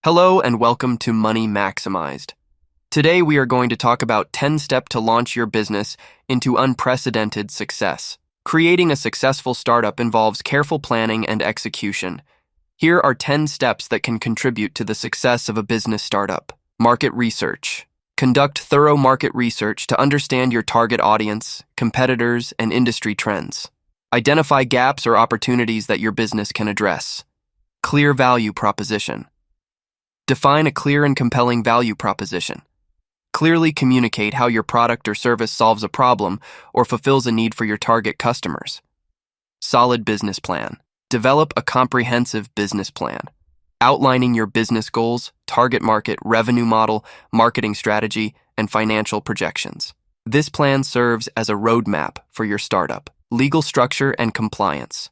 Hello and welcome to Money Maximized. Today we are going to talk about 10 steps to launch your business into unprecedented success. Creating a successful startup involves careful planning and execution. Here are 10 steps that can contribute to the success of a business startup. Market research. Conduct thorough market research to understand your target audience, competitors, and industry trends. Identify gaps or opportunities that your business can address. Clear value proposition. Define a clear and compelling value proposition. Clearly communicate how your product or service solves a problem or fulfills a need for your target customers. Solid business plan. Develop a comprehensive business plan, outlining your business goals, target market, revenue model, marketing strategy, and financial projections. This plan serves as a roadmap for your startup. Legal structure and compliance.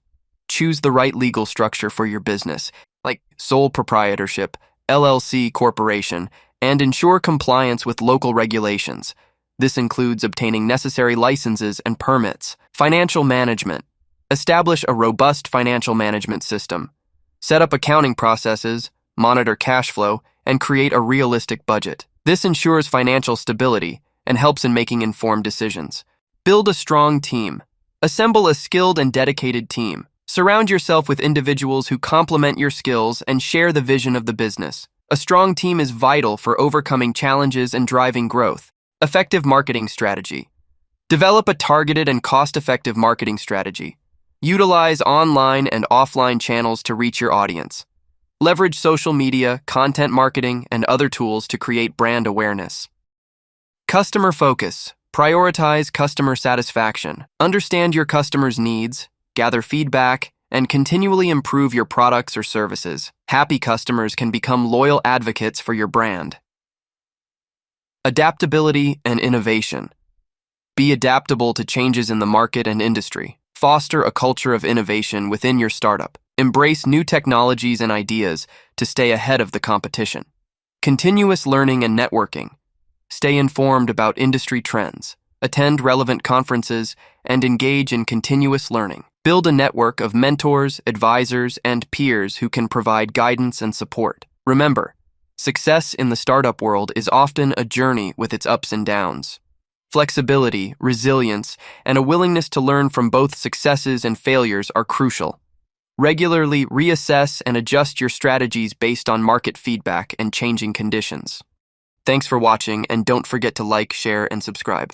Choose the right legal structure for your business, like sole proprietorship, LLC corporation, and ensure compliance with local regulations. This includes obtaining necessary licenses and permits. Financial management. Establish a robust financial management system. Set up accounting processes, monitor cash flow, and create a realistic budget. This ensures financial stability and helps in making informed decisions. Build a strong team. Assemble a skilled and dedicated team. Surround yourself with individuals who complement your skills and share the vision of the business. A strong team is vital for overcoming challenges and driving growth. Effective marketing strategy. Develop a targeted and cost-effective marketing strategy. Utilize online and offline channels to reach your audience. Leverage social media, content marketing, and other tools to create brand awareness. Customer focus. Prioritize customer satisfaction. Understand your customers' needs, gather feedback, and continually improve your products or services. Happy customers can become loyal advocates for your brand. Adaptability and innovation. Be adaptable to changes in the market and industry. Foster a culture of innovation within your startup. Embrace new technologies and ideas to stay ahead of the competition. Continuous learning and networking. Stay informed about industry trends. Attend relevant conferences and engage in continuous learning. Build a network of mentors, advisors, and peers who can provide guidance and support. Remember, success in the startup world is often a journey with its ups and downs. Flexibility, resilience, and a willingness to learn from both successes and failures are crucial. Regularly reassess and adjust your strategies based on market feedback and changing conditions. Thanks for watching, and don't forget to like, share, and subscribe.